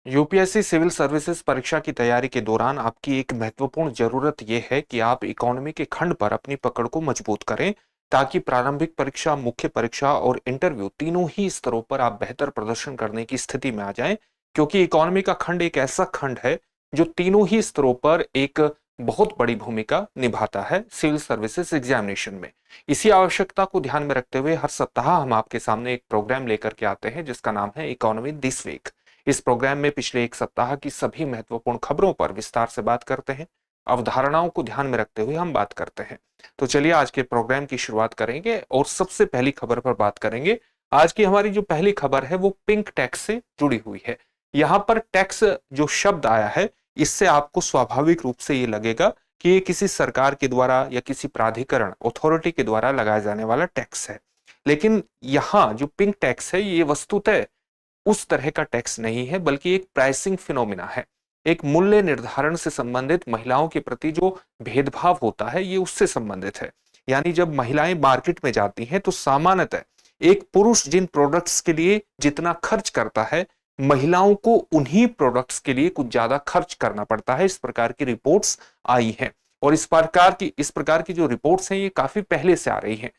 UPSC civil services परीक्षा की तैयारी के दौरान आपकी एक महत्वपूर्ण जरूरत यह है कि आप इकोनॉमी के खंड पर अपनी पकड़ को मजबूत करें ताकि प्रारंभिक परीक्षा, मुख्य परीक्षा और इंटरव्यू तीनों ही स्तरों पर आप बेहतर प्रदर्शन करने की स्थिति में आ जाएं। क्योंकि इकोनॉमी का खंड एक ऐसा खंड है जो तीनों ही स्तरों पर एक बहुत बड़ी भूमिका निभाता है सिविल सर्विसेज एग्जामिनेशन में। इसी आवश्यकता को ध्यान में रखते हुए हर सप्ताह हम आपके सामने एक प्रोग्राम लेकर के आते हैं जिसका नाम है इकोनॉमी दिस वीक। इस प्रोग्राम में पिछले एक सप्ताह की सभी महत्वपूर्ण खबरों पर विस्तार से बात करते हैं, अवधारणाओं को ध्यान में रखते हुए हम बात करते हैं। तो चलिए आज के प्रोग्राम की शुरुआत करेंगे और सबसे पहली खबर पर बात करेंगे। आज की हमारी जो पहली खबर है वो पिंक टैक्स से जुड़ी हुई है। यहां पर टैक्स जो शब्द आया है, इससे आपको स्वाभाविक रूप से ये लगेगा कि ये किसी सरकार के द्वारा या किसी प्राधिकरण, अथॉरिटी के द्वारा लगाया जाने वाला टैक्स है। लेकिन यहाँ जो पिंक टैक्स है ये वस्तुतः उस तरह का टैक्स नहीं है, बल्कि एक प्राइसिंग फिनोमिना है। एक मूल्य निर्धारण से संबंधित महिलाओं के प्रति जो भेदभाव होता है ये उससे संबंधित है। यानी जब महिलाएं मार्केट में जाती हैं तो सामान्यतः एक पुरुष जिन प्रोडक्ट्स के लिए जितना खर्च करता है, महिलाओं को उन्हीं प्रोडक्ट्स के लिए कुछ ज्यादा खर्च करना पड़ता है। इस प्रकार की रिपोर्ट्स आई हैं और इस प्रकार की जो रिपोर्ट्स हैं ये काफी पहले से आ रही हैं।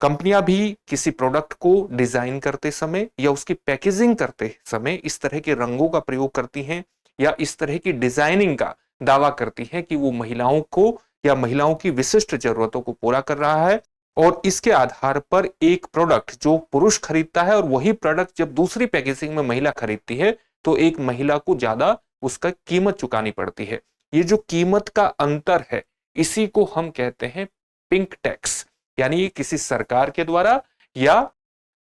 कंपनियां भी किसी प्रोडक्ट को डिजाइन करते समय या उसकी पैकेजिंग करते समय इस तरह के रंगों का प्रयोग करती हैं या इस तरह की डिजाइनिंग का दावा करती हैं कि वो महिलाओं को या महिलाओं की विशिष्ट जरूरतों को पूरा कर रहा है। और इसके आधार पर एक प्रोडक्ट जो पुरुष खरीदता है और वही प्रोडक्ट जब दूसरी पैकेजिंग में महिला खरीदती है तो एक महिला को ज्यादा उसका कीमत चुकानी पड़ती है। ये जो कीमत का अंतर है इसी को हम कहते हैं पिंक टैक्स। यानी किसी सरकार के द्वारा या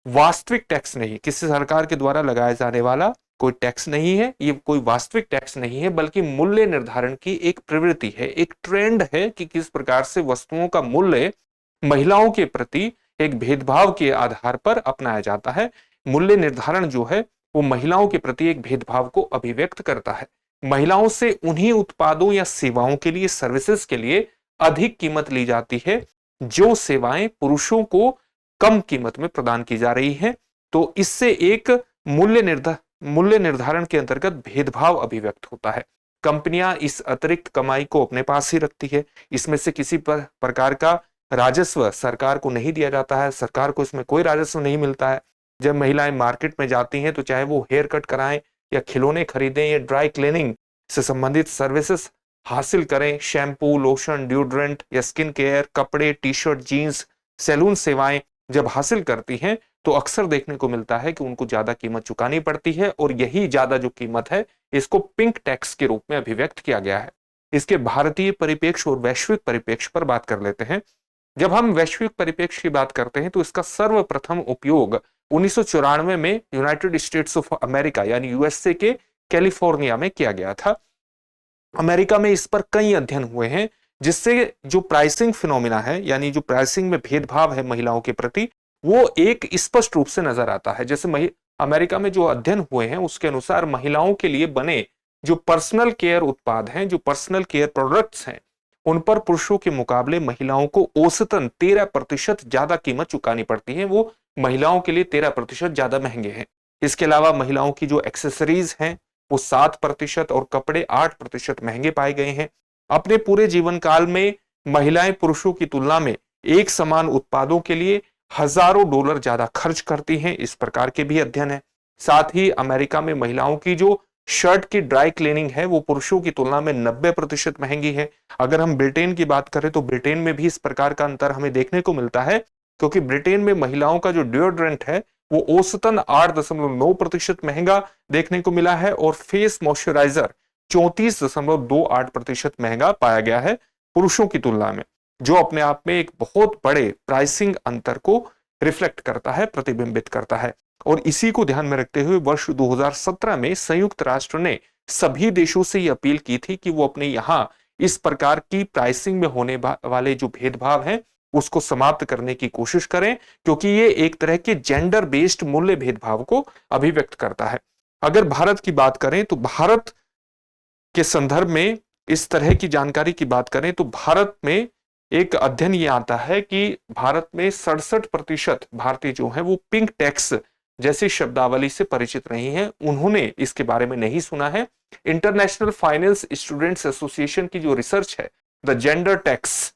वास्तविक टैक्स नहीं, किसी सरकार के द्वारा लगाया जाने वाला कोई टैक्स नहीं है, ये कोई वास्तविक टैक्स नहीं है, बल्कि मूल्य निर्धारण की एक प्रवृत्ति है, एक ट्रेंड है कि किस प्रकार से वस्तुओं का मूल्य महिलाओं के प्रति एक भेदभाव के आधार पर अपनाया जाता है। मूल्य निर्धारण जो है वो महिलाओं के प्रति एक भेदभाव को अभिव्यक्त करता है। महिलाओं से उन्हीं उत्पादों या सेवाओं के लिए, सर्विसेज के लिए अधिक कीमत ली जाती है जो सेवाएं पुरुषों को कम कीमत में प्रदान की जा रही हैं। तो इससे एक मूल्य निर्धारण के अंतर्गत भेदभाव अभिव्यक्त होता है। कंपनियां इस अतिरिक्त कमाई को अपने पास ही रखती है। इसमें से किसी प्रकार का राजस्व सरकार को नहीं दिया जाता है, सरकार को इसमें कोई राजस्व नहीं मिलता है। जब महिलाएं मार्केट में जाती हैं तो चाहे वो हेयर कट कराएं या खिलौने खरीदें या ड्राई क्लीनिंग से संबंधित सर्विसेज हासिल करें, शैम्पू, लोशन, डिओड्रेंट या स्किन केयर, कपड़े, टी शर्ट, जीन्स, सैलून सेवाएं जब हासिल करती हैं तो अक्सर देखने को मिलता है कि उनको ज्यादा कीमत चुकानी पड़ती है। और यही ज्यादा जो कीमत है इसको पिंक टैक्स के रूप में अभिव्यक्त किया गया है। इसके भारतीय परिप्रेक्ष्य और वैश्विक परिप्रेक्ष्य पर बात कर लेते हैं। जब हम वैश्विक परिप्रेक्ष्य की बात करते हैं तो इसका सर्वप्रथम उपयोग 1994 में यूनाइटेड स्टेट्स ऑफ अमेरिका यानी यूएसए के कैलिफोर्निया में किया गया था। अमेरिका में इस पर कई अध्ययन हुए हैं जिससे जो प्राइसिंग फिनोमिना है, यानी जो प्राइसिंग में भेदभाव है महिलाओं के प्रति, वो एक स्पष्ट रूप से नजर आता है। जैसे अमेरिका में जो अध्ययन हुए हैं उसके अनुसार महिलाओं के लिए बने जो पर्सनल केयर उत्पाद हैं, जो पर्सनल केयर प्रोडक्ट्स हैं, उन पर पुरुषों के मुकाबले महिलाओं को औसतन 13% ज्यादा कीमत चुकानी पड़ती है। वो महिलाओं के लिए 13% ज्यादा महंगे हैं। इसके अलावा महिलाओं की जो एक्सेसरीज हैं वो 7% और कपड़े 8% महंगे पाए गए हैं। अपने पूरे जीवन काल में महिलाएं पुरुषों की तुलना में एक समान उत्पादों के लिए हजारों डॉलर ज्यादा खर्च करती हैं, इस प्रकार के भी अध्ययन है। साथ ही अमेरिका में महिलाओं की जो शर्ट की ड्राई क्लीनिंग है वो पुरुषों की तुलना में 90% महंगी है। अगर हम ब्रिटेन की बात करें तो ब्रिटेन में भी इस प्रकार का अंतर हमें देखने को मिलता है, क्योंकि ब्रिटेन में महिलाओं का जो डिओड्रेंट है वो औसतन 8.9% महंगा देखने को मिला है और फेस मॉइस्चराइजर 34.28% महंगा पाया गया है पुरुषों की तुलना में, जो अपने आप में एक बहुत बड़े प्राइसिंग अंतर को रिफ्लेक्ट करता है, प्रतिबिंबित करता है। और इसी को ध्यान में रखते हुए वर्ष 2017 में संयुक्त राष्ट्र ने सभी देशों से यह अपील की थी कि वो अपने यहां इस प्रकार की प्राइसिंग में होने वाले जो भेदभाव हैं उसको समाप्त करने की कोशिश करें, क्योंकि ये एक तरह के जेंडर बेस्ड मूल्य भेदभाव को अभिव्यक्त करता है। अगर भारत की बात करें तो भारत के संदर्भ में इस तरह की जानकारी की बात करें तो भारत में एक अध्ययन ये आता है कि भारत में 67% भारतीय जो है वो पिंक टैक्स जैसी शब्दावली से परिचित नहीं है, उन्होंने इसके बारे में नहीं सुना है। इंटरनेशनल फाइनेंस स्टूडेंट्स एसोसिएशन की जो रिसर्च है, द जेंडर टैक्स,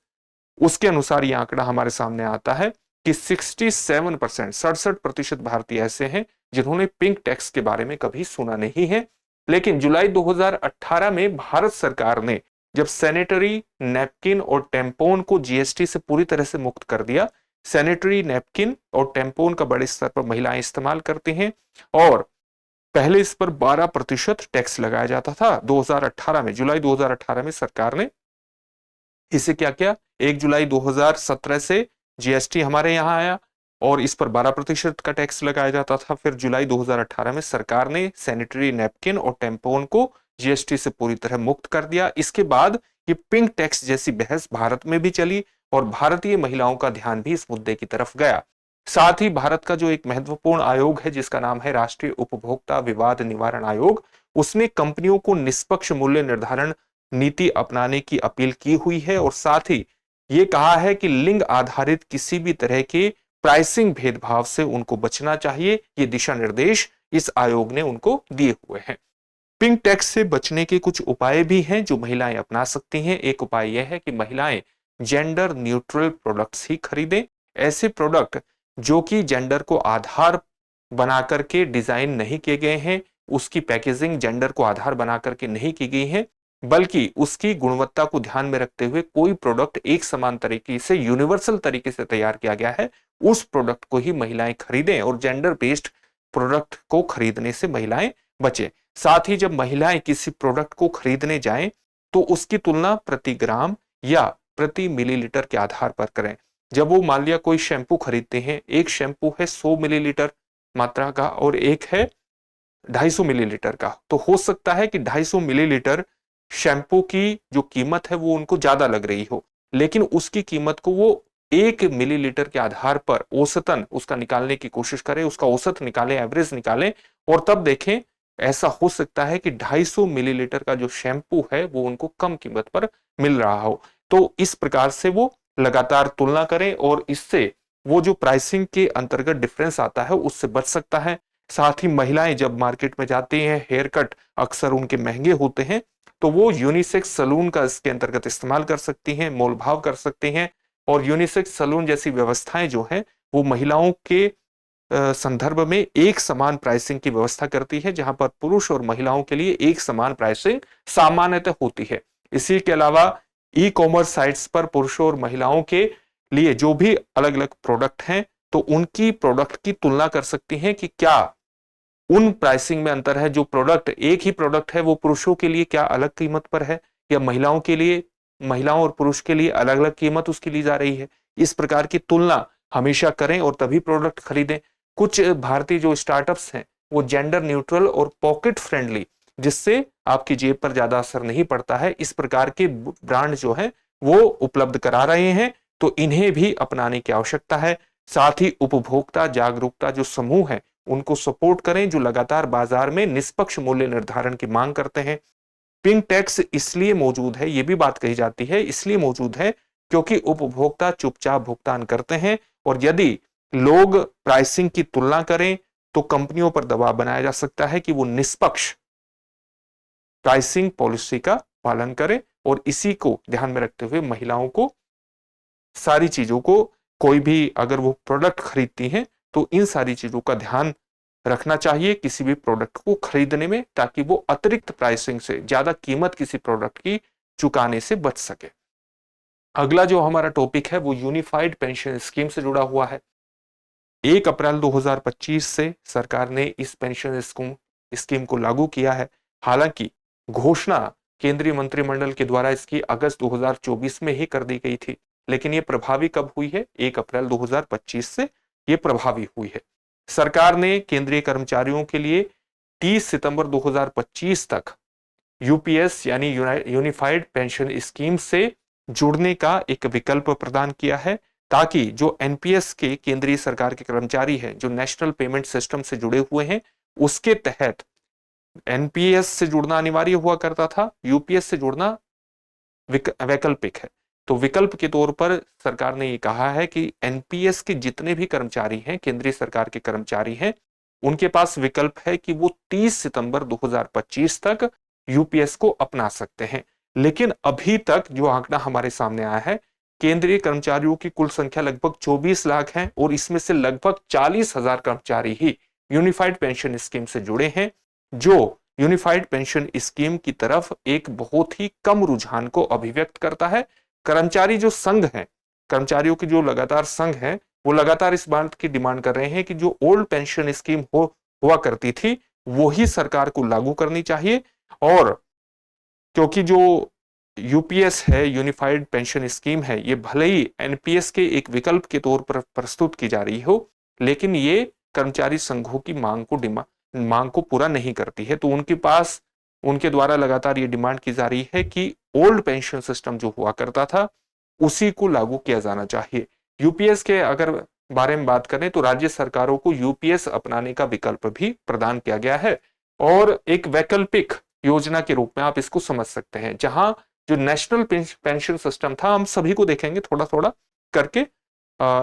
उसके अनुसार यह आंकड़ा हमारे सामने आता है कि 67%, 67% भारतीय ऐसे हैं जिन्होंने पिंक टैक्स के बारे में कभी सुना नहीं है। लेकिन जुलाई 2018 में भारत सरकार ने जब सैनिटरी नैपकिन और टेम्पोन को जीएसटी से पूरी तरह से मुक्त कर दिया, सैनिटरी नैपकिन और टेम्पोन का बड़े स्तर पर महिलाएं इस्तेमाल करती हैं और पहले इस पर 12% टैक्स लगाया जाता था। 2018 में, जुलाई 2018 में सरकार ने इसे क्या किया, 1 जुलाई 2017 से जीएसटी हमारे यहाँ आया और इस पर 12% का टैक्स लगाया जाता था। फिर जुलाई 2018 में सरकार ने सैनिटरी नैपकिन और टेम्पोन को जीएसटी से पूरी तरह मुक्त कर दिया। इसके बाद ये पिंक टैक्स जैसी बहस भारत में भी चली और भारतीय महिलाओं का ध्यान भी इस मुद्दे की तरफ गया। साथ ही भारत का जो एक महत्वपूर्ण आयोग है जिसका नाम है राष्ट्रीय उपभोक्ता विवाद निवारण आयोग, उसने कंपनियों को निष्पक्ष मूल्य निर्धारण नीति अपनाने की अपील की हुई है और साथ ही ये कहा है कि लिंग आधारित किसी भी तरह के प्राइसिंग भेदभाव से उनको बचना चाहिए। ये दिशा निर्देश इस आयोग ने उनको दिए हुए हैं। पिंक टैक्स से बचने के कुछ उपाय भी हैं जो महिलाएं अपना सकती हैं। एक उपाय यह है कि महिलाएं जेंडर न्यूट्रल प्रोडक्ट्स ही खरीदें। ऐसे प्रोडक्ट जो कि जेंडर को आधार बना करके डिजाइन नहीं किए गए हैं, उसकी पैकेजिंग जेंडर को आधार बना करके नहीं की गई है, बल्कि उसकी गुणवत्ता को ध्यान में रखते हुए कोई प्रोडक्ट एक समान तरीके से, यूनिवर्सल तरीके से तैयार किया गया है, उस प्रोडक्ट को ही महिलाएं खरीदें और जेंडर बेस्ड प्रोडक्ट को खरीदने से महिलाएं बचें। साथ ही जब महिलाएं किसी प्रोडक्ट को खरीदने जाएं तो उसकी तुलना प्रति ग्राम या प्रति मिलीलीटर के आधार पर करें। जब वो मान लिया कोई शैंपू खरीदते हैं, एक शैंपू है 100 मिलीलीटर मात्रा का और एक है 250 मिलीलीटर का, तो हो सकता है कि 250 मिलीलीटर शैंपू की जो कीमत है वो उनको ज्यादा लग रही हो, लेकिन उसकी कीमत को वो 1 मिलीलीटर के आधार पर औसतन उसका निकालने की कोशिश करें, उसका औसत निकालें, एवरेज निकालें और तब देखें ऐसा हो सकता है कि 250 मिलीलीटर का जो शैंपू है वो उनको कम कीमत पर मिल रहा हो। तो इस प्रकार से वो लगातार तुलना करें और इससे वो जो प्राइसिंग के अंतर्गत डिफरेंस आता है उससे बच सकता है। साथ ही महिलाएं जब मार्केट में जाती हैं, हेयर कट अक्सर उनके महंगे होते हैं, तो वो यूनिसेक्स सलून का इसके अंतर्गत इस्तेमाल कर सकती हैं, मोल भाव कर सकती हैं और यूनिसेक्स सलून जैसी व्यवस्थाएं जो हैं वो महिलाओं के संदर्भ में एक समान प्राइसिंग की व्यवस्था करती है, जहां पर पुरुष और महिलाओं के लिए एक समान प्राइसिंग सामान्यतः होती है। इसी के अलावा ई कॉमर्स साइट्स पर पुरुषों और महिलाओं के लिए जो भी अलग अलग प्रोडक्ट हैं तो उनकी प्रोडक्ट की तुलना कर सकती हैं कि क्या उन प्राइसिंग में अंतर है। जो प्रोडक्ट, एक ही प्रोडक्ट है, वो पुरुषों के लिए क्या अलग कीमत पर है या महिलाओं के लिए, महिलाओं और पुरुष के लिए अलग अलग कीमत उसकी ली जा रही है। इस प्रकार की तुलना हमेशा करें और तभी प्रोडक्ट खरीदें। कुछ भारतीय जो स्टार्टअप्स हैं वो जेंडर न्यूट्रल और पॉकेट फ्रेंडली, जिससे आपकी जेब पर ज्यादा असर नहीं पड़ता है, इस प्रकार के ब्रांड जो है वो उपलब्ध करा रहे हैं, तो इन्हें भी अपनाने की आवश्यकता है। साथ ही उपभोक्ता जागरूकता जो समूह है उनको सपोर्ट करें जो लगातार बाजार में निष्पक्ष मूल्य निर्धारण की मांग करते हैं। पिंक टैक्स इसलिए मौजूद है, ये भी बात कही जाती है, इसलिए मौजूद है क्योंकि उपभोक्ता चुपचाप भुगतान करते हैं और यदि लोग प्राइसिंग की तुलना करें तो कंपनियों पर दबाव बनाया जा सकता है कि वो निष्पक्ष प्राइसिंग पॉलिसी का पालन करें और इसी को ध्यान में रखते हुए महिलाओं को सारी चीजों को, कोई भी अगर वो प्रोडक्ट खरीदती हैं तो इन सारी चीजों का ध्यान रखना चाहिए किसी भी प्रोडक्ट को खरीदने में, ताकि वो अतिरिक्त प्राइसिंग से, ज्यादा कीमत किसी प्रोडक्ट की चुकाने से बच सके। अगला जो हमारा टॉपिक है वो यूनिफाइड पेंशन स्कीम से जुड़ा हुआ है। 1 अप्रैल 2025 से सरकार ने इस पेंशन स्कीम को लागू किया है। हालांकि घोषणा केंद्रीय मंत्रिमंडल के द्वारा इसकी अगस्त 2024 में ही कर दी गई थी, लेकिन ये प्रभावी कब हुई है? 1 अप्रैल 2025 से ये प्रभावी हुई है। सरकार ने केंद्रीय कर्मचारियों के लिए 30 सितंबर 2025 तक यूपीएस यानी यूनिफाइड पेंशन स्कीम से जुड़ने का एक विकल्प प्रदान किया है, ताकि जो एनपीएस के केंद्रीय सरकार के कर्मचारी हैं जो नेशनल पेमेंट सिस्टम से जुड़े हुए हैं, उसके तहत एनपीएस से जुड़ना अनिवार्य हुआ करता था, यूपीएस से जुड़ना वैकल्पिक है। तो विकल्प के तौर पर सरकार ने ये कहा है कि एनपीएस के जितने भी कर्मचारी हैं, केंद्रीय सरकार के कर्मचारी हैं, उनके पास विकल्प है कि वो 30 सितंबर 2025 तक यूपीएस को अपना सकते हैं। लेकिन अभी तक जो आंकड़ा हमारे सामने आया है, केंद्रीय कर्मचारियों की कुल संख्या लगभग 24 लाख है और इसमें से लगभग 40,000 कर्मचारी ही यूनिफाइड पेंशन स्कीम से जुड़े हैं, जो यूनिफाइड पेंशन स्कीम की तरफ एक बहुत ही कम रुझान को अभिव्यक्त करता है। कर्मचारी जो संघ है, कर्मचारियों की जो लगातार संघ है, वो लगातार इस बात की डिमांड कर रहे हैं कि जो ओल्ड पेंशन स्कीम हुआ करती थी वो ही सरकार को लागू करनी चाहिए। और क्योंकि जो यूपीएस है, यूनिफाइड पेंशन स्कीम है, ये भले ही एनपीएस के एक विकल्प के तौर पर प्रस्तुत की जा रही हो, लेकिन ये कर्मचारी संघों की मांग को पूरा नहीं करती है। तो उनके द्वारा लगातार ये डिमांड की जा रही है कि ओल्ड पेंशन सिस्टम जो हुआ करता था उसी को लागू किया जाना चाहिए। यूपीएस के अगर बारे में बात करें तो राज्य सरकारों को यूपीएस अपनाने का विकल्प भी प्रदान किया गया है और एक वैकल्पिक योजना के रूप में आप इसको समझ सकते हैं, जहां जो नेशनल पेंशन सिस्टम था, हम सभी को देखेंगे थोड़ा थोड़ा करके,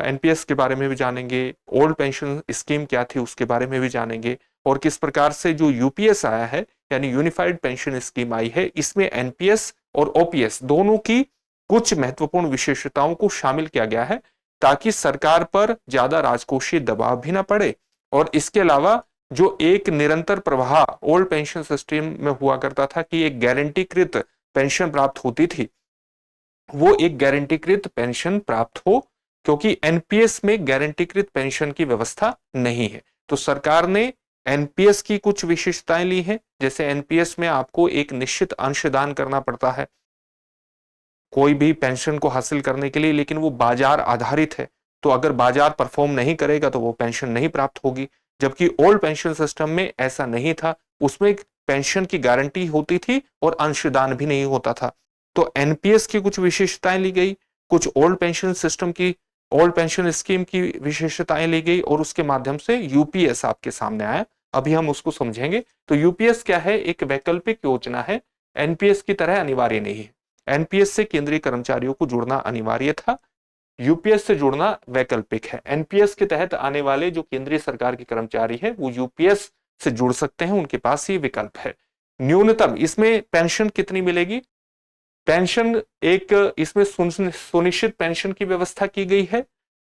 एनपीएस के बारे में भी जानेंगे, ओल्ड पेंशन स्कीम क्या थी उसके बारे में भी जानेंगे, और किस प्रकार से जो यूपीएस आया है यानी यूनिफाइड पेंशन स्कीम आई है, इसमें एनपीएस और ओपीएस दोनों की कुछ महत्वपूर्ण विशेषताओं को शामिल किया गया है ताकि सरकार पर ज्यादा राजकोषीय दबाव भी ना पड़े। और इसके अलावा जो एक निरंतर प्रवाह ओल्ड पेंशन सिस्टम में हुआ करता था कि एक गारंटीकृत पेंशन प्राप्त होती थी, वो एक गारंटीकृत पेंशन प्राप्त हो, क्योंकि एनपीएस में गारंटीकृत पेंशन की व्यवस्था नहीं है। तो सरकार ने एनपीएस की कुछ विशेषताएं ली हैं, जैसे एनपीएस में आपको एक निश्चित अंशदान करना पड़ता है कोई भी पेंशन को हासिल करने के लिए, लेकिन वो बाजार आधारित है, तो अगर बाजार परफॉर्म नहीं करेगा तो वो पेंशन नहीं प्राप्त होगी। जबकि ओल्ड पेंशन सिस्टम में ऐसा नहीं था, उसमें पेंशन की गारंटी होती थी और अंशदान भी नहीं होता था। तो एनपीएस की कुछ विशेषताएं ली गई, कुछ ओल्ड पेंशन स्कीम की विशेषताएं ली गई और उसके माध्यम से यूपीएस आपके सामने आया। अभी हम उसको समझेंगे। तो यूपीएस क्या है? एक वैकल्पिक योजना है, एनपीएस की तरह अनिवार्य नहीं है। एनपीएस से केंद्रीय कर्मचारियों को जुड़ना अनिवार्य था, यूपीएस से जुड़ना वैकल्पिक है। एनपीएस के तहत आने वाले जो केंद्रीय सरकार के कर्मचारी है वो यूपीएस से जुड़ सकते हैं, उनके पास ये विकल्प है। न्यूनतम इसमें पेंशन कितनी मिलेगी? पेंशन एक इसमें सुनिश्चित पेंशन की व्यवस्था की गई है,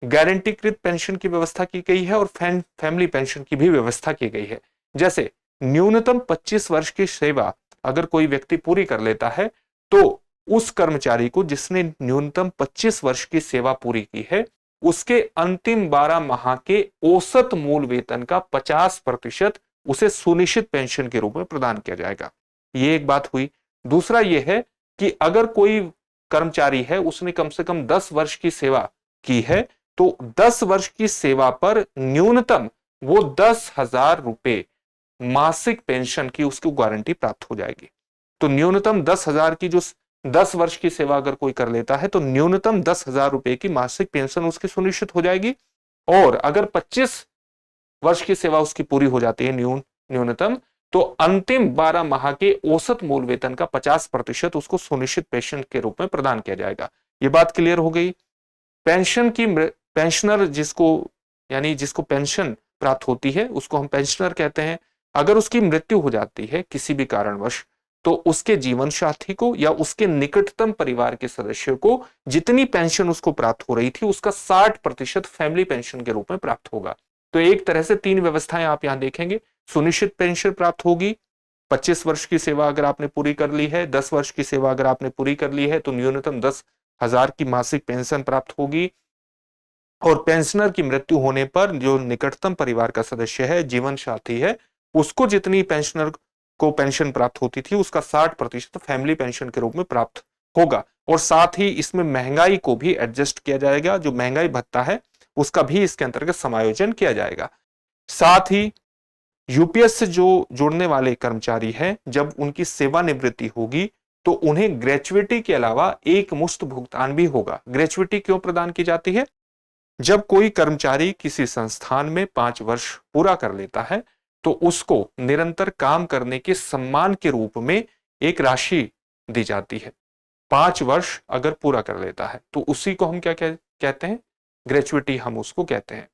गारंटीकृत पेंशन की व्यवस्था की गई है और फैमिली पेंशन की भी व्यवस्था की गई है। जैसे न्यूनतम 25 वर्ष की सेवा अगर कोई व्यक्ति पूरी कर लेता है तो उस कर्मचारी को जिसने न्यूनतम 25 वर्ष की सेवा पूरी की है, उसके अंतिम 12 माह के औसत मूल वेतन का 50% उसे सुनिश्चित पेंशन के रूप में प्रदान किया जाएगा। ये एक बात हुई। दूसरा यह है कि अगर कोई कर्मचारी है उसने कम से कम 10 वर्ष की सेवा की है तो 10 वर्ष की सेवा पर न्यूनतम वो 10,000 रुपए मासिक पेंशन की उसको गारंटी प्राप्त हो जाएगी। तो न्यूनतम 10,000 की जो 10 वर्ष की सेवा अगर कोई कर लेता है तो न्यूनतम 10,000 रुपए की मासिक पेंशन उसकी सुनिश्चित हो जाएगी। और अगर 25 वर्ष की सेवा उसकी पूरी हो जाती है न्यूनतम, तो अंतिम 12 माह के औसत मूल वेतन का 50% उसको सुनिश्चित पेंशन के रूप में प्रदान किया जाएगा। ये बात क्लियर हो गई। पेंशनर जिसको पेंशन प्राप्त होती है उसको हम पेंशनर कहते हैं। अगर उसकी मृत्यु हो जाती है किसी भी कारणवश तो उसके जीवन साथी को या उसके निकटतम परिवार के सदस्य को जितनी पेंशन उसको प्राप्त हो रही थी उसका 60% फैमिली पेंशन के रूप में प्राप्त होगा। तो एक तरह से 3 व्यवस्थाएं आप यहां देखेंगे। सुनिश्चित पेंशन प्राप्त होगी, 25 वर्ष की सेवा अगर आपने पूरी कर ली है, 10 वर्ष की सेवा अगर आपने पूरी कर ली है तो न्यूनतम 10,000 की मासिक पेंशन प्राप्त होगी। और पेंशनर की मृत्यु होने पर जो निकटतम परिवार का सदस्य है, जीवन साथी है, उसको जितनी पेंशनर को पेंशन प्राप्त होती थी उसका 60% फैमिली पेंशन के रूप में प्राप्त होगा। और साथ ही इसमें महंगाई को भी एडजस्ट किया जाएगा, जो महंगाई भत्ता है उसका भी इसके अंतर्गत समायोजन किया जाएगा। साथ ही यूपीएस से जो जुड़ने वाले कर्मचारी हैं, जब उनकी सेवानिवृत्ति होगी तो उन्हें ग्रेच्युइटी के अलावा एक मुश्त भुगतान भी होगा। ग्रेच्युइटी क्यों प्रदान की जाती है? जब कोई कर्मचारी किसी संस्थान में 5 वर्ष पूरा कर लेता है तो उसको निरंतर काम करने के सम्मान के रूप में एक राशि दी जाती है। 5 वर्ष अगर पूरा कर लेता है तो उसी को हम क्या कहते हैं? ग्रेच्युइटी हम उसको कहते हैं।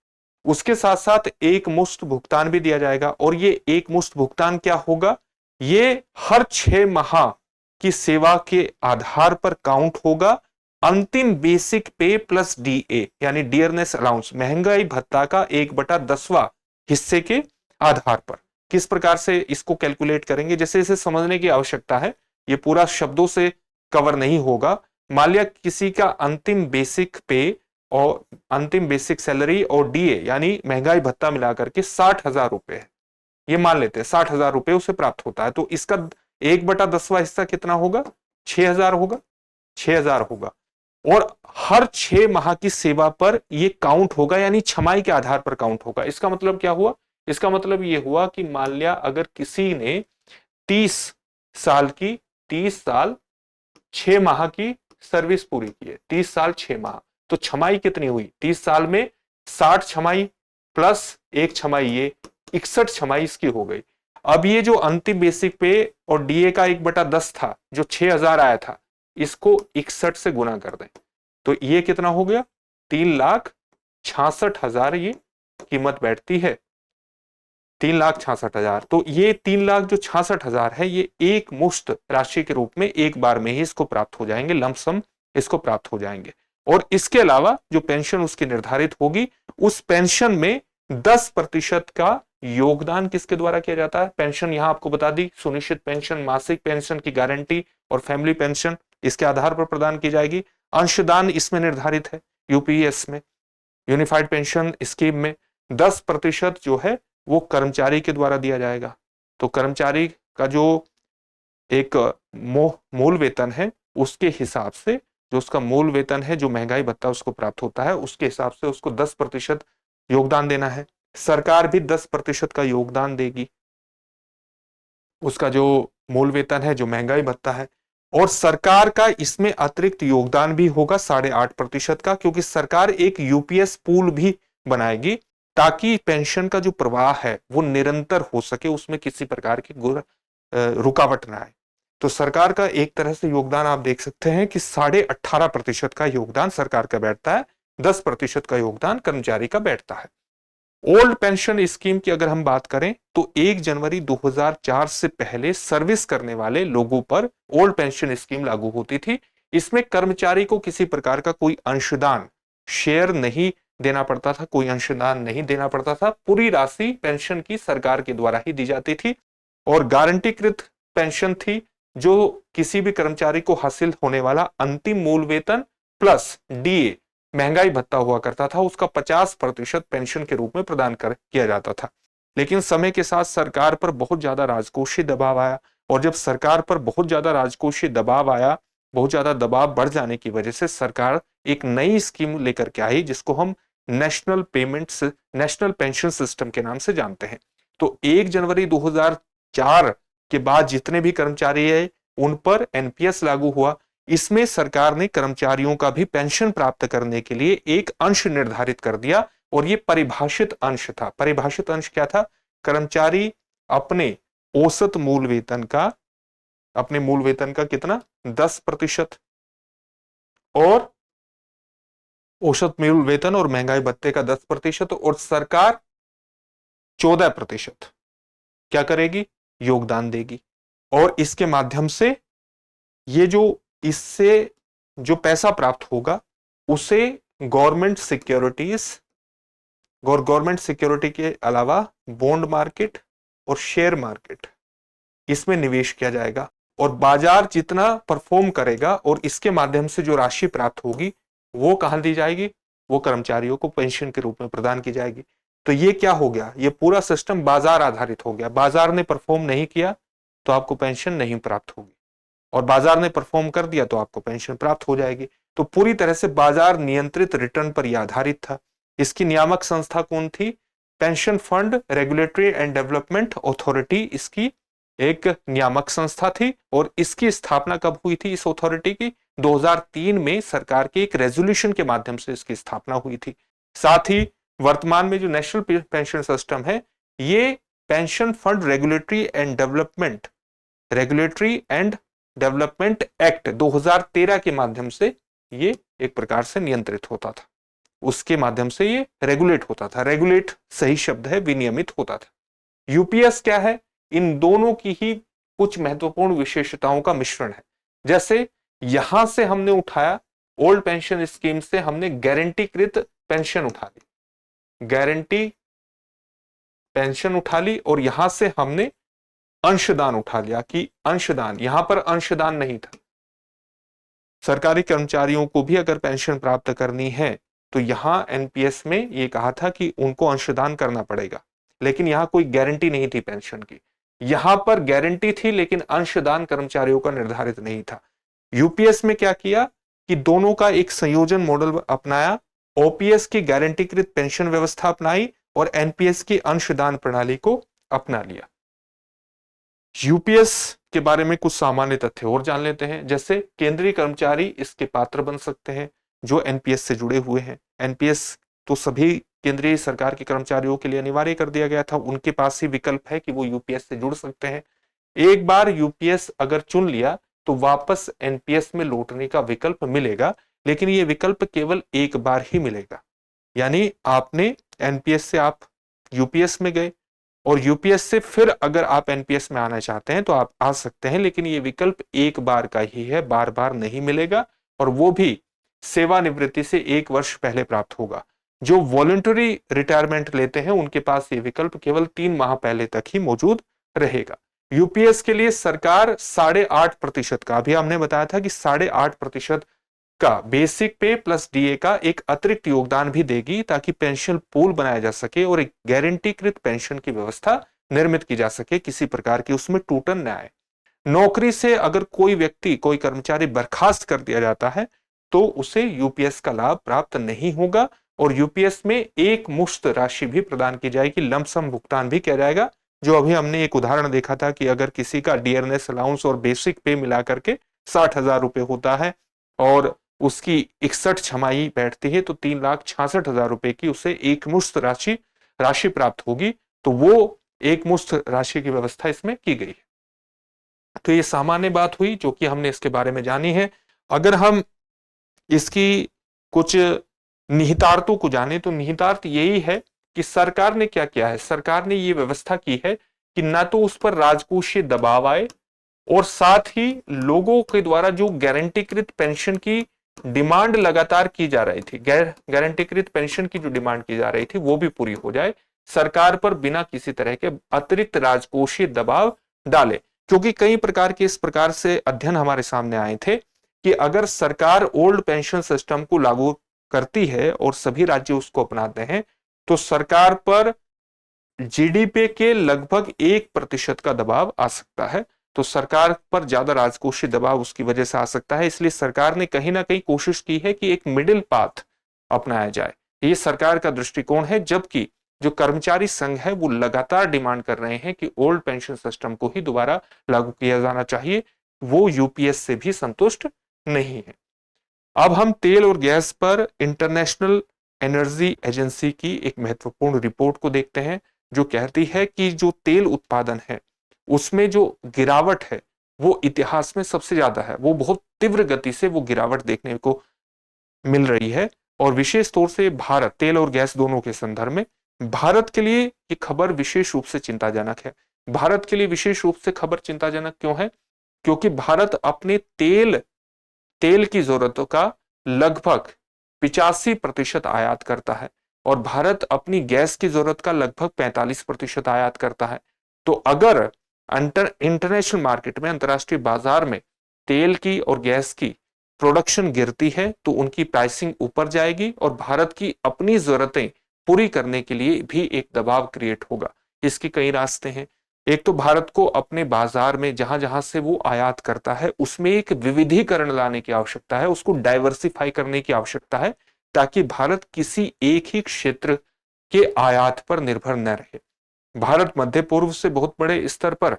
उसके साथ साथ एक मुश्त भुगतान भी दिया जाएगा। और ये एक मुश्त भुगतान क्या होगा, ये हर 6 माह की सेवा के आधार पर काउंट होगा। अंतिम बेसिक पे प्लस डीए यानी डियरनेस अलाउंस, महंगाई भत्ता का 1/10वां हिस्से के आधार पर। किस प्रकार से इसको कैलकुलेट करेंगे, जैसे इसे समझने की आवश्यकता है, ये पूरा शब्दों से कवर नहीं होगा। मान लिया किसी का अंतिम बेसिक पे और अंतिम बेसिक सैलरी और डीए यानी महंगाई भत्ता मिलाकर के 60,000 रुपए है, ये मान लेते हैं 60,000 रुपए उसे प्राप्त होता है, तो इसका 1/10वां हिस्सा कितना होगा, 6,000 होगा, 6,000 होगा। और हर 6 माह की सेवा पर ये काउंट होगा, यानी छमाही के आधार पर काउंट होगा। इसका मतलब क्या हुआ, इसका मतलब ये हुआ कि मान लिया अगर किसी ने 30 साल की 30 साल 6 माह की सर्विस पूरी की है, 30 साल 6 माह, तो छमाही कितनी हुई, 30 साल में 60 छमाही प्लस 1 छमाही, ये 61 छमाही इसकी हो गई। अब ये जो अंतिम बेसिक पे और डीए का 1/10 था, जो 6,000 आया था, इसको 61 से गुना कर दें तो ये कितना हो गया, 3,66,000 ये कीमत बैठती है, 3,66,000। तो ये 3,66,000 है, ये एक मुश्त राशि के रूप में एक बार में ही इसको प्राप्त हो जाएंगे, लमसम इसको प्राप्त हो जाएंगे। और इसके अलावा जो पेंशन उसकी निर्धारित होगी, उस पेंशन में 10% का योगदान किसके द्वारा किया जाता है, पेंशन यहां आपको बता दी, सुनिश्चित पेंशन, मासिक पेंशन की गारंटी और फैमिली पेंशन इसके आधार पर प्रदान की जाएगी। अंशदान इसमें निर्धारित है, यूपीएस में, यूनिफाइड पेंशन स्कीम में 10% जो है वो कर्मचारी के द्वारा दिया जाएगा। तो कर्मचारी का जो एक मूल वेतन है उसके हिसाब से, जो उसका मूल वेतन है, जो महंगाई भत्ता उसको प्राप्त होता है, उसके हिसाब से उसको 10% योगदान देना है। सरकार भी 10% का योगदान देगी, उसका जो मूल वेतन है, जो महंगाई भत्ता है। और सरकार का इसमें अतिरिक्त योगदान भी होगा 8.5% का, क्योंकि सरकार एक यूपीएस पूल भी बनाएगी ताकि पेंशन का जो प्रवाह है वो निरंतर हो सके, उसमें किसी प्रकार की रुकावट ना आए। तो सरकार का एक तरह से योगदान आप देख सकते हैं कि 18.5% का योगदान सरकार का बैठता है, 10% का योगदान कर्मचारी का बैठता है। ओल्ड पेंशन स्कीम की अगर हम बात करें तो 1 जनवरी 2004 से पहले सर्विस करने वाले लोगों पर ओल्ड पेंशन स्कीम लागू होती थी। इसमें कर्मचारी को किसी प्रकार का कोई अंशदान, शेयर नहीं देना पड़ता था, कोई अंशदान नहीं देना पड़ता था, पूरी राशि पेंशन की सरकार के द्वारा ही दी जाती थी। और गारंटीकृत पेंशन थी, जो किसी भी कर्मचारी को हासिल होने वाला अंतिम मूल वेतन प्लस डीए महंगाई भत्ता हुआ करता था, उसका 50% पेंशन के रूप में प्रदान किया जाता था। लेकिन समय के साथ सरकार पर बहुत ज्यादा राजकोषीय दबाव आया, और जब सरकार पर बहुत ज्यादा राजकोषीय दबाव आया, बहुत ज्यादा दबाव बढ़ जाने की वजह से सरकार एक नई स्कीम लेकर के आई, जिसको हम नेशनल पेंशन सिस्टम के नाम से जानते हैं। तो 1 जनवरी 2004 के बाद जितने भी कर्मचारी है उन पर एनपीएस लागू हुआ। इसमें सरकार ने कर्मचारियों का भी पेंशन प्राप्त करने के लिए एक अंश निर्धारित कर दिया, और यह परिभाषित अंश था। परिभाषित अंश क्या था, कर्मचारी अपने औसत मूल वेतन का, अपने मूल वेतन का कितना 10% और औसत मूल वेतन और महंगाई भत्ते का 10% और सरकार 14% क्या करेगी, योगदान देगी। और इसके माध्यम से ये जो इससे जो पैसा प्राप्त होगा उसे गवर्नमेंट सिक्योरिटी के अलावा बॉन्ड मार्केट और शेयर मार्केट, इसमें निवेश किया जाएगा। और बाजार जितना परफॉर्म करेगा और इसके माध्यम से जो राशि प्राप्त होगी वो कहां दी जाएगी, वो कर्मचारियों को पेंशन के रूप में प्रदान की जाएगी। तो ये क्या हो गया, ये पूरा सिस्टम बाजार आधारित हो गया। बाजार ने परफॉर्म नहीं किया तो आपको पेंशन नहीं प्राप्त होगी, और बाजार ने परफॉर्म कर दिया तो आपको पेंशन प्राप्त हो जाएगी। तो पूरी तरह से बाजार नियंत्रित रिटर्न पर यह आधारित था। इसकी नियामक संस्था कौन थी, pension fund regulatory and development authority इसकी एक नियामक संस्था थी। और इसकी स्थापना कब हुई थी इस अथॉरिटी की, 2003 में सरकार के एक रेजोल्यूशन के माध्यम से इसकी स्थापना हुई थी। साथ ही वर्तमान में जो नेशनल पेंशन सिस्टम है, ये pension fund regulatory and development act 2013 के माध्यम से ये एक प्रकार से नियंत्रित होता था। उसके माध्यम से ये रेगुलेट होता था। रेगुलेट सही शब्द है, विनियमित होता था। यूपीएस क्या है? इन दोनों की ही कुछ महत्वपूर्ण विशेषताओं का मिश्रण है। जैसे यहां से हमने उठाया, ओल्ड पेंशन स्कीम से हमने गारंटीकृत पेंशन उठा ली, गारंटी पेंशन उठा ली, और यहां से हमने अंशदान उठा लिया कि अंशदान, यहां पर अंशदान नहीं था। सरकारी कर्मचारियों को भी अगर पेंशन प्राप्त करनी है तो यहां एनपीएस में ये कहा था कि उनको अंशदान करना पड़ेगा, लेकिन यहां कोई गारंटी नहीं थी पेंशन की। यहां पर गारंटी थी लेकिन अंशदान कर्मचारियों का निर्धारित नहीं था। यूपीएस में क्या किया कि दोनों का एक संयोजन मॉडल अपनाया, ओपीएस की गारंटीकृत पेंशन व्यवस्था अपनाई और एनपीएस की अंशदान प्रणाली को अपना लिया। यूपीएस के बारे में कुछ सामान्य तथ्य और जान लेते हैं। जैसे केंद्रीय कर्मचारी इसके पात्र बन सकते हैं जो एनपीएस से जुड़े हुए हैं। एनपीएस तो सभी केंद्रीय सरकार के कर्मचारियों के लिए अनिवार्य कर दिया गया था, उनके पास ही विकल्प है कि वो यूपीएस से जुड़ सकते हैं। एक बार यूपीएस अगर चुन लिया तो वापस एनपीएस में लौटने का विकल्प मिलेगा, लेकिन ये विकल्प केवल एक बार ही मिलेगा। यानी आपने एनपीएस से आप यूपीएस में गए और यूपीएस से फिर अगर आप एनपीएस में आना चाहते हैं तो आप आ सकते हैं, लेकिन ये विकल्प एक बार का ही है, बार बार नहीं मिलेगा, और वो भी सेवानिवृत्ति से 1 वर्ष पहले प्राप्त होगा। जो वॉलंटरी रिटायरमेंट लेते हैं उनके पास ये विकल्प केवल 3 माह पहले तक ही मौजूद रहेगा। यूपीएस के लिए सरकार 8.5% का, अभी हमने बताया था कि 8.5% का बेसिक पे प्लस डीए का एक अतिरिक्त योगदान भी देगी, ताकि पेंशन पूल बनाया जा सके और एक गारंटीकृत पेंशन की व्यवस्था निर्मित की जा सके, किसी प्रकार की उसमें टूटन न आए। नौकरी से अगर कोई व्यक्ति, कोई कर्मचारी बर्खास्त कर दिया जाता है तो उसे यूपीएस का लाभ प्राप्त नहीं होगा, और यूपीएस में एक मुश्त राशि भी प्रदान की जाएगी, लमसम भुगतान भी किया जाएगा। जो अभी हमने एक उदाहरण देखा था कि अगर किसी का डियरनेस अलाउंस और बेसिक पे मिलाकर के 60,000 रुपए होता है और उसकी 61 छमाही बैठती है तो 3,66,000 रुपए की उसे एक मुश्त राशि प्राप्त होगी। तो वो एक मुश्त राशि की व्यवस्था इसमें की गई है। तो ये सामान्य बात हुई जो कि हमने इसके बारे में जानी है। अगर हम इसकी कुछ निहितार्थों को जाने तो निहितार्थ यही है कि सरकार ने क्या किया है। सरकार ने ये व्यवस्था की है कि ना तो उस पर राजकोषीय दबाव आए, और साथ ही लोगों के द्वारा जो गारंटीकृत पेंशन की डिमांड लगातार की जा रही थी, गारंटीकृत पेंशन की जो डिमांड की जा रही थी वो भी पूरी हो जाए, सरकार पर बिना किसी तरह के अतिरिक्त राजकोषीय दबाव डाले। क्योंकि कई प्रकार के इस प्रकार से अध्ययन हमारे सामने आए थे कि अगर सरकार ओल्ड पेंशन सिस्टम को लागू करती है और सभी राज्य उसको अपनाते हैं तो सरकार पर जीडीपी के लगभग 1% का दबाव आ सकता है। तो सरकार पर ज्यादा राजकोषीय दबाव उसकी वजह से आ सकता है। इसलिए सरकार ने कहीं ना कहीं कोशिश की है कि एक मिडिल पाथ अपनाया जाए। ये सरकार का दृष्टिकोण है, जबकि जो कर्मचारी संघ है वो लगातार डिमांड कर रहे हैं कि ओल्ड पेंशन सिस्टम को ही दोबारा लागू किया जाना चाहिए। वो यूपीएस से भी संतुष्ट नहीं है। अब हम तेल और गैस पर इंटरनेशनल एनर्जी एजेंसी की एक महत्वपूर्ण रिपोर्ट को देखते हैं, जो कहती है कि जो तेल उत्पादन है उसमें जो गिरावट है वो इतिहास में सबसे ज्यादा है। वो बहुत तीव्र गति से वो गिरावट देखने को मिल रही है, और विशेष तौर से भारत, तेल और गैस दोनों के संदर्भ में भारत के लिए ये खबर विशेष रूप से चिंताजनक है। भारत के लिए विशेष रूप से खबर चिंताजनक क्यों है? क्योंकि भारत अपने तेल की जरूरतों का लगभग 85% आयात करता है, और भारत अपनी गैस की जरूरत का लगभग 45% आयात करता है। तो अगर इंटरनेशनल मार्केट में, अंतरराष्ट्रीय बाजार में तेल की और गैस की प्रोडक्शन गिरती है तो उनकी प्राइसिंग ऊपर जाएगी, और भारत की अपनी जरूरतें पूरी करने के लिए भी एक दबाव क्रिएट होगा। इसके कई रास्ते हैं। एक तो भारत को अपने बाजार में जहां जहां से वो आयात करता है उसमें एक विविधीकरण लाने की आवश्यकता है, उसको डाइवर्सिफाई करने की आवश्यकता है, ताकि भारत किसी एक ही क्षेत्र के आयात पर निर्भर न रहे। भारत मध्य पूर्व से बहुत बड़े स्तर पर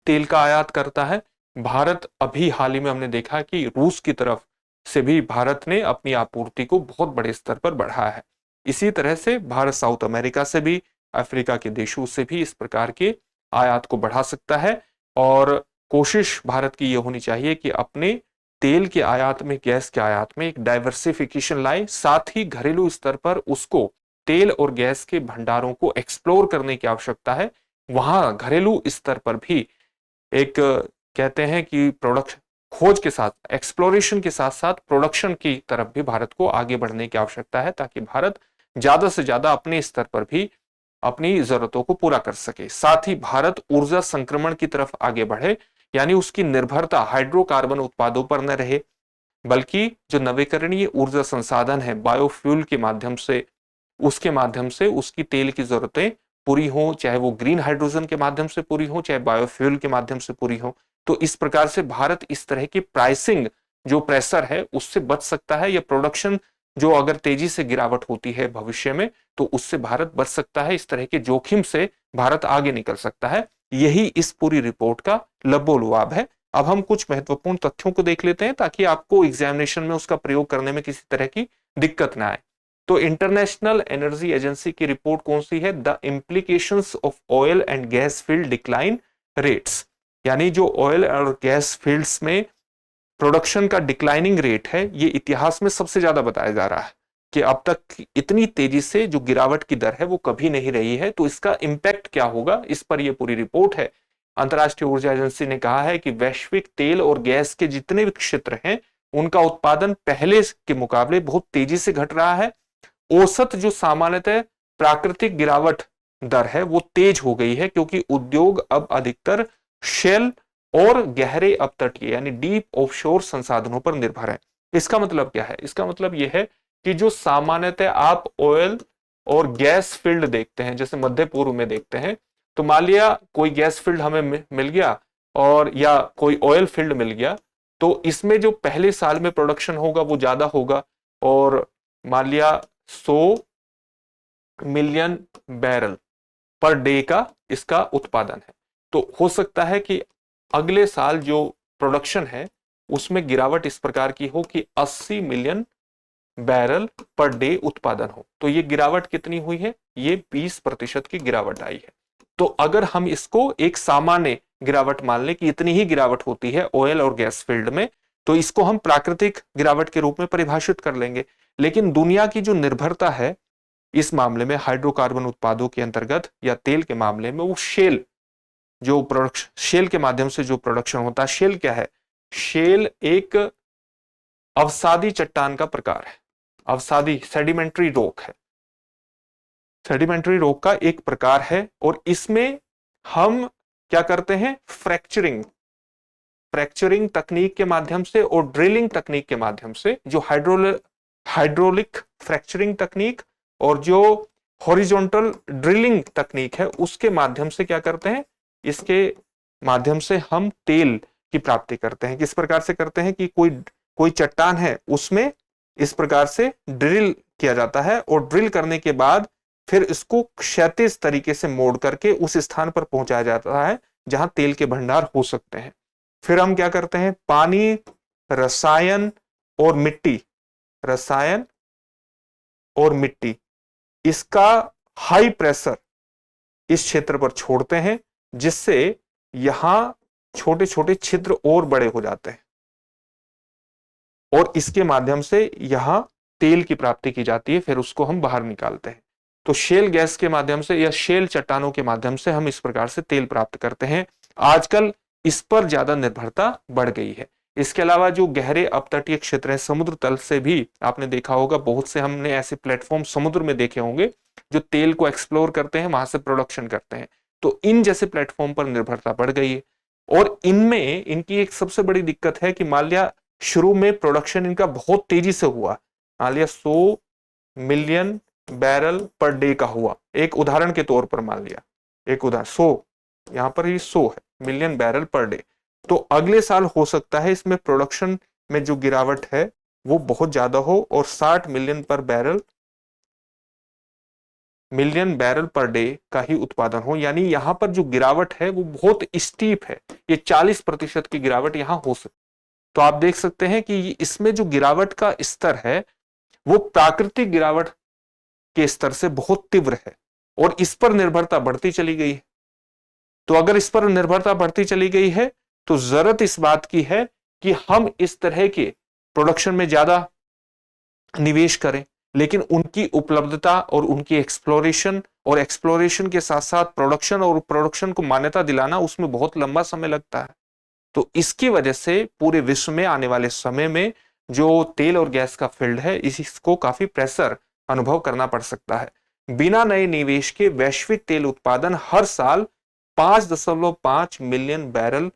तेल का आयात करता है। भारत अभी हाल ही में हमने देखा कि रूस की तरफ से भी भारत ने अपनी आपूर्ति को बहुत बड़े स्तर पर बढ़ाया है। इसी तरह से भारत साउथ अमेरिका से भी, अफ्रीका के देशों से भी इस प्रकार के आयात को बढ़ा सकता है, और कोशिश भारत की यह होनी चाहिए कि अपने तेल के आयात में, गैस के आयात में एक डाइवर्सिफिकेशन लाए, साथ ही घरेलू स्तर पर उसको तेल और गैस के भंडारों को एक्सप्लोर करने की आवश्यकता है। वहां घरेलू स्तर पर भी एक कहते हैं कि प्रोडक्शन, खोज के साथ, एक्सप्लोरेशन के साथ साथ प्रोडक्शन की तरफ भी भारत को आगे बढ़ने की आवश्यकता है, ताकि भारत ज्यादा से ज्यादा अपने स्तर पर भी अपनी जरूरतों को पूरा कर सके। साथ ही भारत ऊर्जा संक्रमण की तरफ आगे बढ़े, यानी उसकी निर्भरता हाइड्रोकार्बन उत्पादों पर न रहे, बल्कि जो नवीकरणीय ऊर्जा संसाधन है बायोफ्यूल के माध्यम से, उसके माध्यम से उसकी तेल की जरूरतें पूरी हो, चाहे वो ग्रीन हाइड्रोजन के माध्यम से पूरी हो, चाहे बायोफ्यूल के माध्यम से पूरी हो। तो इस प्रकार से भारत इस तरह की प्राइसिंग जो प्रेशर है उससे बच सकता है, या प्रोडक्शन जो अगर तेजी से गिरावट होती है भविष्य में तो उससे भारत बच सकता है। इस तरह के जोखिम से भारत आगे निकल सकता है। यही इस पूरी रिपोर्ट का लबोलुआब है। अब हम कुछ महत्वपूर्ण तथ्यों को देख लेते हैं ताकि आपको एग्जामिनेशन में उसका प्रयोग करने में किसी तरह की दिक्कत ना आए। तो इंटरनेशनल एनर्जी एजेंसी की रिपोर्ट कौन सी है? The implications of oil and gas field decline rates, यानी जो ऑयल और गैस फील्ड्स में प्रोडक्शन का डिक्लाइनिंग रेट है, ये इतिहास में सबसे ज्यादा बताया जा रहा है कि अब तक इतनी तेजी से जो गिरावट की दर है वो कभी नहीं रही है। तो इसका इंपैक्ट क्या होगा, इस पर यह पूरी रिपोर्ट है। अंतर्राष्ट्रीय ऊर्जा एजेंसी ने कहा है कि वैश्विक तेल और गैस के जितने भी क्षेत्र हैं उनका उत्पादन पहले के मुकाबले बहुत तेजी से घट रहा है। औसत जो सामान्यतः प्राकृतिक गिरावट दर है वो तेज हो गई है, क्योंकि उद्योग अब अधिकतर शेल और गहरे अपतटीय यानी डीप ऑफशोर संसाधनों पर निर्भर है। इसका मतलब क्या है? इसका मतलब यह है कि जो सामान्यतः आप ऑयल और गैस फील्ड देखते हैं, जैसे मध्य पूर्व में देखते हैं, तो मान लिया कोई गैस फील्ड हमें मिल गया और या कोई ऑयल फील्ड मिल गया, तो इसमें जो पहले साल में प्रोडक्शन होगा वो ज्यादा होगा, और मान लिया 100 मिलियन बैरल पर डे का इसका उत्पादन है। तो हो सकता है कि अगले साल जो प्रोडक्शन है उसमें गिरावट इस प्रकार की हो कि 80 मिलियन बैरल पर डे उत्पादन हो। तो ये गिरावट कितनी हुई है? ये 20% की गिरावट आई है। तो अगर हम इसको एक सामान्य गिरावट मान लें कि इतनी ही गिरावट होती है ऑयल और गैस फील्ड में, तो इसको हम प्राकृतिक गिरावट के रूप में परिभाषित कर लेंगे। लेकिन दुनिया की जो निर्भरता है इस मामले में हाइड्रोकार्बन उत्पादों के अंतर्गत या तेल के मामले में, वो शेल, जो प्रोडक्शन शेल के माध्यम से जो प्रोडक्शन होता है। शेल क्या है? शेल एक अवसादी चट्टान का प्रकार है। अवसादी सेडिमेंट्री रॉक है, सेडिमेंट्री रॉक का एक प्रकार है, और इसमें हम क्या करते हैं? फ्रैक्चरिंग तकनीक के माध्यम से और ड्रिलिंग तकनीक के माध्यम से, जो हाइड्रोलिक फ्रैक्चरिंग तकनीक और जो हॉरिजॉन्टल ड्रिलिंग तकनीक है उसके माध्यम से क्या करते हैं? इसके माध्यम से हम तेल की प्राप्ति करते हैं। किस प्रकार से करते हैं कि कोई चट्टान है उसमें इस प्रकार से ड्रिल किया जाता है, और ड्रिल करने के बाद फिर इसको क्षैतिज तरीके से मोड़ करके उस स्थान पर पहुंचाया जाता है जहां तेल के भंडार हो सकते हैं। फिर हम क्या करते हैं? पानी, रसायन और मिट्टी, रसायन और मिट्टी, इसका हाई प्रेशर इस क्षेत्र पर छोड़ते हैं, जिससे यहां छोटे छोटे छिद्र और बड़े हो जाते हैं, और इसके माध्यम से यहां तेल की प्राप्ति की जाती है। फिर उसको हम बाहर निकालते हैं। तो शेल गैस के माध्यम से या शेल चट्टानों के माध्यम से हम इस प्रकार से तेल प्राप्त करते हैं। आजकल इस पर ज्यादा निर्भरता बढ़ गई है। इसके अलावा जो गहरे अपतटीय क्षेत्र हैं, समुद्र तल से भी आपने देखा होगा, बहुत से हमने ऐसे प्लेटफॉर्म समुद्र में देखे होंगे जो तेल को एक्सप्लोर करते हैं, वहां से प्रोडक्शन करते हैं। तो इन जैसे प्लेटफॉर्म पर निर्भरता बढ़ गई है, और इनमें इनकी एक सबसे बड़ी दिक्कत है कि मान लिया शुरू में प्रोडक्शन इनका बहुत तेजी से हुआ, मान लिया 100 मिलियन बैरल पर डे का हुआ, एक उदाहरण के तौर पर मान लिया, एक उदाहरण 100, यहां पर ये 100 है मिलियन बैरल पर डे। तो अगले साल हो सकता है इसमें प्रोडक्शन में जो गिरावट है वो बहुत ज्यादा हो और 60 मिलियन बैरल पर डे का ही उत्पादन हो। यानी यहां पर जो गिरावट है वो बहुत स्टीप है, ये 40% की गिरावट यहां हो सकती। तो आप देख सकते हैं कि इसमें जो गिरावट का स्तर है वो प्राकृतिक गिरावट के स्तर से बहुत तीव्र है, और इस पर निर्भरता बढ़ती चली गई है। तो अगर इस पर निर्भरता बढ़ती चली गई है तो जरूरत इस बात की है कि हम इस तरह के प्रोडक्शन में ज्यादा निवेश करें, लेकिन उनकी उपलब्धता और उनकी एक्सप्लोरेशन और एक्सप्लोरेशन के साथ साथ प्रोडक्शन और प्रोडक्शन को मान्यता दिलाना, उसमें बहुत लंबा समय लगता है। तो इसकी वजह से पूरे विश्व में आने वाले समय में जो तेल और गैस का फील्ड है, इसको काफी प्रेशर अनुभव करना पड़ सकता है। बिना नए निवेश के वैश्विक तेल उत्पादन हर साल 5.5 मिलियन बैरल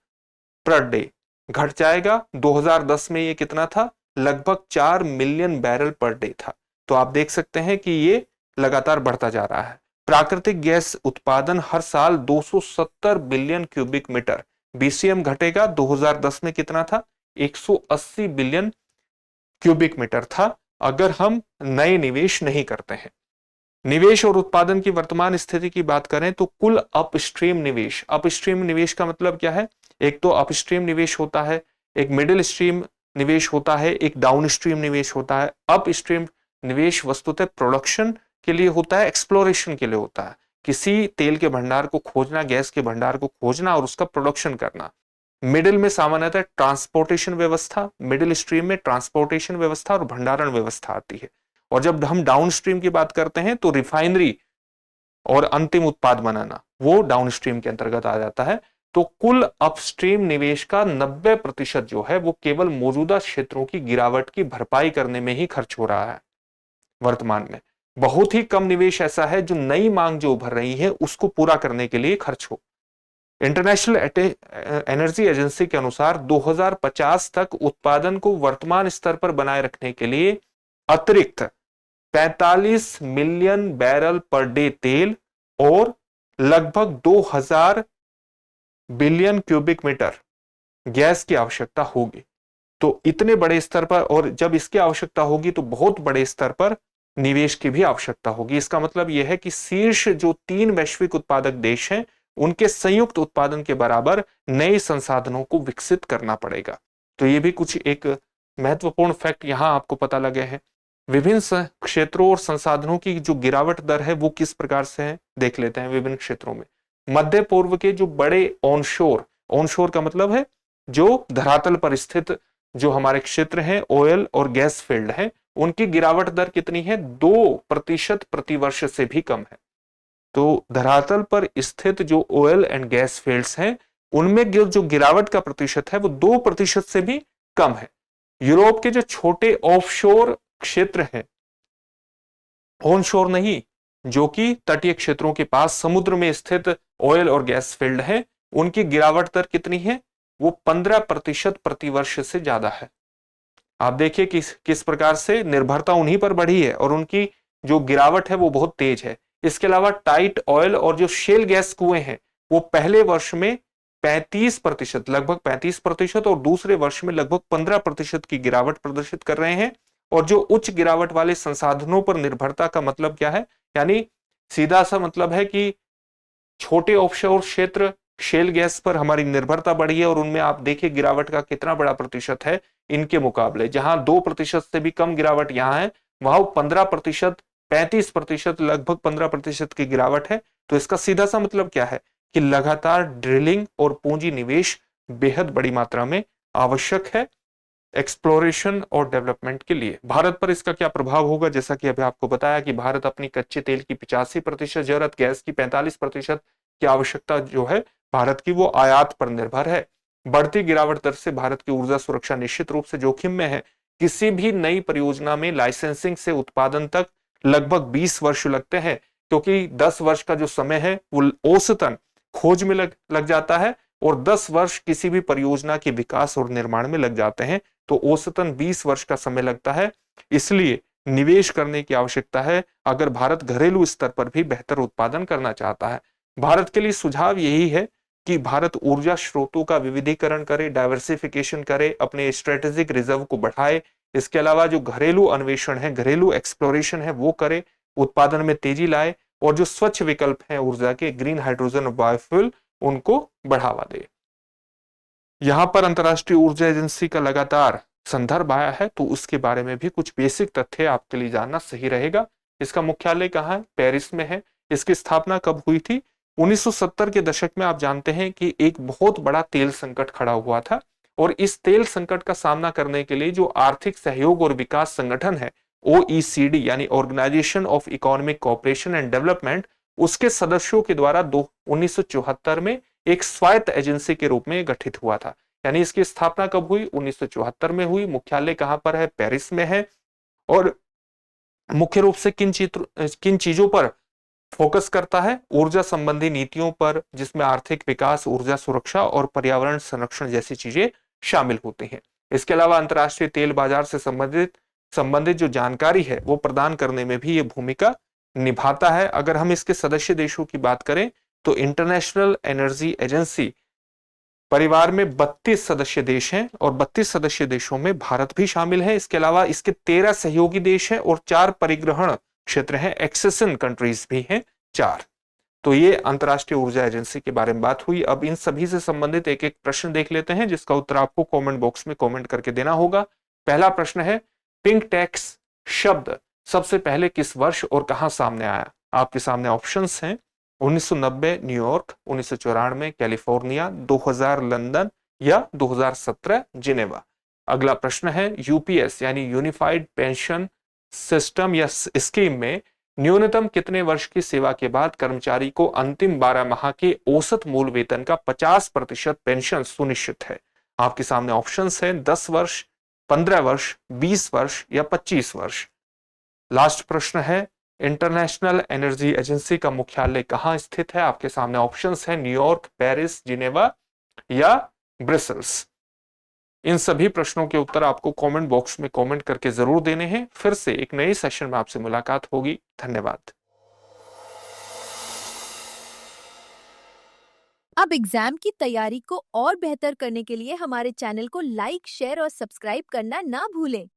पर डे घट जाएगा। 2010 में ये कितना था? लगभग 4 मिलियन बैरल पर डे था। तो आप देख सकते हैं कि ये लगातार बढ़ता जा रहा है। प्राकृतिक गैस उत्पादन हर साल 270 बिलियन क्यूबिक मीटर बीसीएम घटेगा। 2010 में कितना था? 180 बिलियन क्यूबिक मीटर था, अगर हम नए निवेश नहीं करते हैं। निवेश और उत्पादन की वर्तमान स्थिति की बात करें तो कुल अपस्ट्रीम निवेश, अपस्ट्रीम निवेश का मतलब क्या है? एक तो अपस्ट्रीम निवेश होता है, एक मिडिल स्ट्रीम निवेश होता है, एक डाउनस्ट्रीम निवेश होता है। अपस्ट्रीम निवेश वस्तुतः प्रोडक्शन के लिए होता है, एक्सप्लोरेशन के लिए होता है, किसी तेल के भंडार को खोजना, गैस के भंडार को खोजना और उसका प्रोडक्शन करना। मिडिल में सामान्यतः ट्रांसपोर्टेशन व्यवस्था, मिडिल स्ट्रीम में ट्रांसपोर्टेशन व्यवस्था और भंडारण व्यवस्था आती है। और जब हम डाउन स्ट्रीम की बात करते हैं तो रिफाइनरी और अंतिम उत्पाद बनाना, वो डाउन स्ट्रीम के अंतर्गत आ जाता है। तो कुल अपस्ट्रीम निवेश का 90% जो है वो केवल मौजूदा क्षेत्रों की गिरावट की भरपाई करने में ही खर्च हो रहा है वर्तमान में। बहुत ही कम निवेश ऐसा है जो नई मांग जो उभर रही है उसको पूरा करने के लिए खर्च हो। इंटरनेशनल एनर्जी एजेंसी के अनुसार 2050 तक उत्पादन को वर्तमान स्तर पर बनाए रखने के लिए अतिरिक्त 45 मिलियन बैरल पर डे तेल और लगभग 2000 बिलियन क्यूबिक मीटर गैस की आवश्यकता होगी। तो इतने बड़े स्तर पर, और जब इसकी आवश्यकता होगी तो बहुत बड़े स्तर पर निवेश की भी आवश्यकता होगी। इसका मतलब यह है कि शीर्ष जो 3 वैश्विक उत्पादक देश हैं उनके संयुक्त उत्पादन के बराबर नए संसाधनों को विकसित करना पड़ेगा। तो ये भी कुछ एक महत्वपूर्ण फैक्ट यहां आपको पता लगे हैं। विभिन्न क्षेत्रों और संसाधनों की जो गिरावट दर है वो किस प्रकार से है देख लेते हैं। विभिन्न क्षेत्रों में मध्य पूर्व के जो बड़े ऑनशोर, ऑनशोर का मतलब है जो धरातल पर स्थित जो हमारे क्षेत्र हैं, ऑयल और गैस फील्ड है, उनकी गिरावट दर कितनी है? 2% प्रतिवर्ष से भी कम है। तो धरातल पर स्थित जो ऑयल एंड गैस फील्ड्स हैं उनमें जो गिरावट का प्रतिशत है वो 2% से भी कम है। यूरोप के जो छोटे ऑफशोर क्षेत्र हैं, ऑनशोर नहीं, जो कि तटीय क्षेत्रों के पास समुद्र में स्थित ऑयल और गैस फील्ड है, उनकी गिरावट दर कितनी है? वो 15% प्रतिवर्ष से ज्यादा है। आप देखिए किस प्रकार से निर्भरता उन्हीं पर बढ़ी है और उनकी जो गिरावट है वो बहुत तेज है। इसके अलावा टाइट ऑयल और जो शेल गैस कुएं हैं वो पहले वर्ष में 35%, लगभग 35% और दूसरे वर्ष में लगभग 15% की गिरावट प्रदर्शित कर रहे हैं। और जो उच्च गिरावट वाले संसाधनों पर निर्भरता का मतलब क्या है? यानी सीधा सा मतलब है कि छोटे ऑफशोर क्षेत्र शेल गैस पर हमारी निर्भरता बढ़ी है और उनमें आप देखिए गिरावट का कितना बड़ा प्रतिशत है इनके मुकाबले। जहां 2% से भी कम गिरावट यहां है, वहां 15%, 35%, लगभग 15% की गिरावट है। तो इसका सीधा सा मतलब क्या है कि लगातार ड्रिलिंग और पूंजी निवेश बेहद बड़ी मात्रा में आवश्यक है एक्सप्लोरेशन और डेवलपमेंट के लिए। भारत पर इसका क्या प्रभाव होगा? जैसा कि अभी आपको बताया कि भारत अपनी कच्चे तेल की 85% जरूरत, गैस की 45% की आवश्यकता जो है भारत की वो आयात पर निर्भर है। बढ़ती गिरावट दर से भारत की ऊर्जा सुरक्षा निश्चित रूप से जोखिम में है। किसी भी नई परियोजना में लाइसेंसिंग से उत्पादन तक लगभग 20 वर्ष लगते हैं, क्योंकि 10 वर्ष का जो समय है वो औसतन खोज में लग जाता है और 10 वर्ष किसी भी परियोजना के विकास और निर्माण में लग जाते हैं। तो औसतन 20 वर्ष का समय लगता है। इसलिए निवेश करने की आवश्यकता है अगर भारत घरेलू स्तर पर भी बेहतर उत्पादन करना चाहता है। भारत के लिए सुझाव यही है कि भारत ऊर्जा स्रोतों का विविधीकरण करे, डाइवर्सिफिकेशन करे, अपने स्ट्रेटेजिक रिजर्व को बढ़ाए। इसके अलावा जो घरेलू अन्वेषण है, घरेलू एक्सप्लोरेशन है वो करे, उत्पादन में तेजी लाए और जो स्वच्छ विकल्प है ऊर्जा के, ग्रीन हाइड्रोजन और बायोफ्यूल, उनको बढ़ावा दे। यहां पर अंतरराष्ट्रीय ऊर्जा एजेंसी का लगातार संदर्भ आया है तो उसके बारे में भी कुछ बेसिक तथ्य आपके लिए जानना सही रहेगा। इसका मुख्यालय कहाँ है? पेरिस में है। इसकी स्थापना कब हुई थी? 1970 के दशक में। आप जानते हैं कि एक बहुत बड़ा तेल संकट खड़ा हुआ था और इस तेल संकट का सामना करने के लिए जो आर्थिक सहयोग और विकास संगठन है OECD यानी organisation of economic cooperation and development, उसके सदस्यों के द्वारा 1974 में एक स्वायत्त एजेंसी के रूप में गठित हुआ था। यानी इसकी स्थापना कब हुई? 1974 में हुई। मुख्यालय कहां पर है? पेरिस में है। और मुख्य रूप से किन चीजों पर फोकस करता है? ऊर्जा संबंधी नीतियों पर, जिसमें आर्थिक विकास, ऊर्जा सुरक्षा और पर्यावरण संरक्षण जैसी चीजें शामिल होती हैं। इसके अलावा अंतर्राष्ट्रीय तेल बाजार से संबंधित जो जानकारी है वो प्रदान करने में भी ये भूमिका निभाता है। अगर हम इसके सदस्य देशों की बात करें तो इंटरनेशनल एनर्जी एजेंसी परिवार में 32 सदस्य देश हैं और 32 सदस्य देशों में भारत भी शामिल है। इसके अलावा इसके 13 सहयोगी देश हैं और 4 परिग्रहण क्षेत्र हैं, एक्सेशन कंट्रीज भी हैं 4। तो ये अंतरराष्ट्रीय ऊर्जा एजेंसी के बारे में बात हुई। अब इन सभी से संबंधित एक एक प्रश्न देख लेते हैं, जिसका उत्तर आपको कमेंट बॉक्स में कमेंट करके देना होगा। पहला प्रश्न है, पिंक टैक्स शब्द सबसे पहले किस वर्ष और कहां सामने आया? आपके सामने ऑप्शंस हैं, 1990 न्यूयॉर्क, 1994 कैलिफोर्निया, 2000 लंदन या 2017 जिनेवा। अगला प्रश्न है, यूपीएस यानी यूनिफाइड पेंशन सिस्टम या स्कीम में न्यूनतम कितने वर्ष की सेवा के बाद कर्मचारी को अंतिम 12 माह के औसत मूल वेतन का 50% पेंशन सुनिश्चित है? आपके सामने ऑप्शंस हैं, 10 वर्ष, 15 वर्ष, 20 वर्ष या 25 वर्ष। लास्ट प्रश्न है, इंटरनेशनल एनर्जी एजेंसी का मुख्यालय कहां स्थित है? आपके सामने ऑप्शंस हैं, न्यूयॉर्क, पेरिस, जिनेवा या ब्रसेल्स। इन सभी प्रश्नों के उत्तर आपको कमेंट बॉक्स में कमेंट करके जरूर देने हैं। फिर से एक नए सेशन में आपसे मुलाकात होगी। धन्यवाद। अब एग्जाम की तैयारी को और बेहतर करने के लिए हमारे चैनल को लाइक, शेयर और सब्सक्राइब करना ना भूलें।